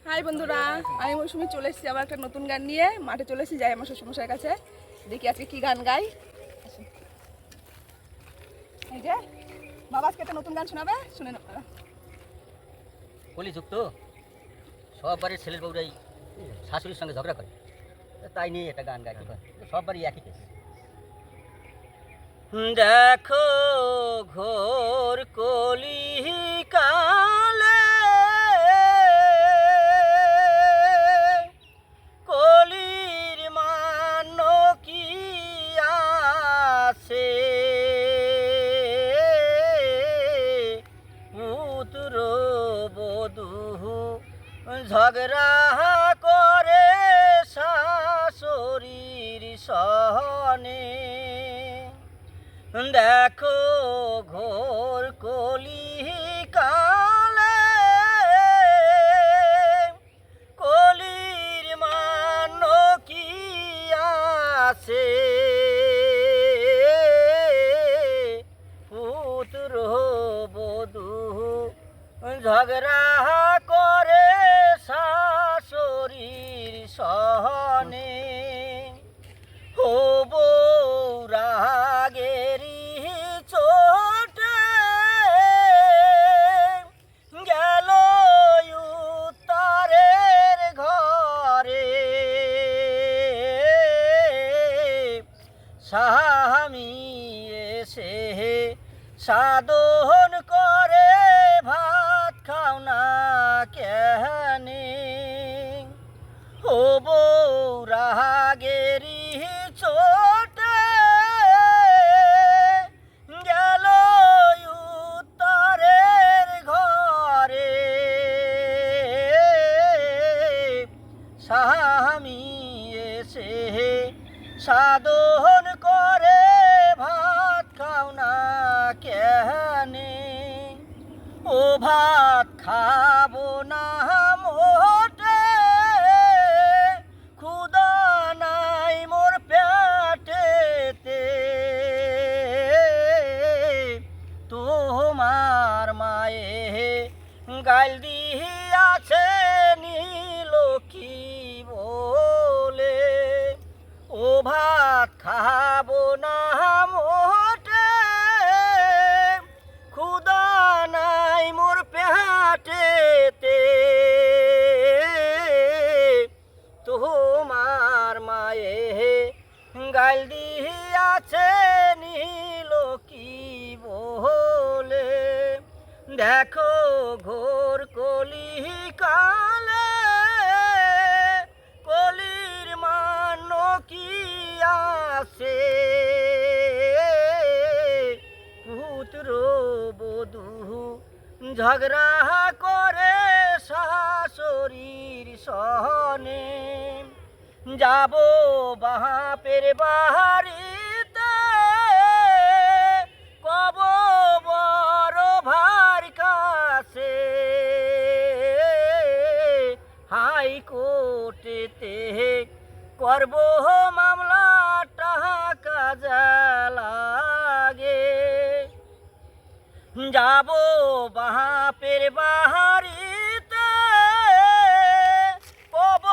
High বন্ধুরা, আমি মৌসুমি চলে এসেছি আবার একটা নতুন গান নিয়ে। মাঠে চলে এসেছি, যাই আমার শ্বশুরমশাইয়ের কাছে, দেখি আজকে কি গান গাই। এই যে বাবা আজকে একটা নতুন গান শোনাবে, শুনেন আপনারা। কলিযুক্ত সব বাড়ির ছেলের বউরাই শাশুড়ির সঙ্গে ঝগড়া করে, তাই নিয়ে একটা গান গাইতে হয়। সব বাড়ি একই কেস। দেখো ঘোর কলি কালে কলির মান কি আছে, পুত্র বধূ ঝগড়া করে শাশুড়ির সহনে। দেখো ঘোর কলি কালে কলির মান কি আছে, পুত্র বধূ ঝগড়া করে শাশুড়ির সহনে। ও বৌরাগেরি চোটে গেল উত্তরের ঘরে, স্বামী এসে সাধন করে ভাত খাও না কেনে। ও বৌরাগেরি চোটে গেল উত্তরের ঘরে, স্বামী এসে সাধন করে ভাত খাও না কেনে। ও ভাত খাবো না মোটে, ক্ষুধা নাই মোর পেটেতে, তোমার মায়ে গাল দিয়াছে নীলক্ষী বলে। ও ভাত খাবো না মোটে, ক্ষুধা নাই মোর পেটেতে, তোমার মায়ে গাল দিয়াছে নীলক্ষী বলে। দেখো ঘোর কলি কালে কলির মান কি আছে, পুত্র বধূ ঝগড়া করে শাশুড়ির সহনে। যাব বাপের বাড়িতে, কব বড় ভার কাছে, হাইকোর্টেতে করব মামলা টাকা যা লাগে। যাব বাপের বাড়িতে, কব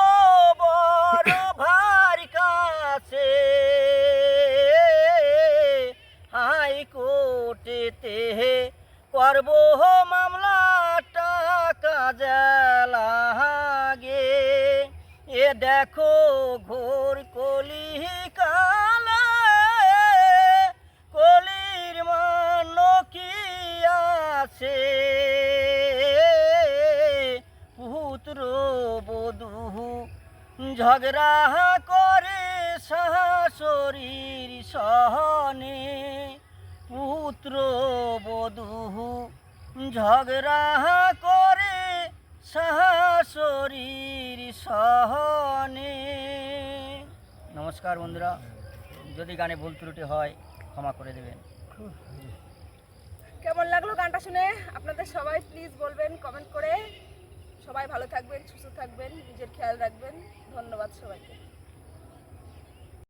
বড় ভার কাছে, হাইকোর্টেতে করব মামলা টাকা যা লাগে। এ দেখো ঘোর কলি কালে কলির মান কি আছে, পুত্র বধূ ঝগড়া করে শাশুড়ির সহনে। পুত্র বধূ ঝগড়া করে শাশুড়ির সহনে। নমস্কার বন্ধুরা, যদি গানে ভুল ত্রুটি হয় ক্ষমা করে দেবেন। কেমন লাগলো গানটা শুনে আপনাদের সবাই প্লিজ বলবেন কমেন্ট করে। সবাই ভালো থাকবেন, সুস্থ থাকবেন, নিজের খেয়াল রাখবেন। ধন্যবাদ সবাইকে।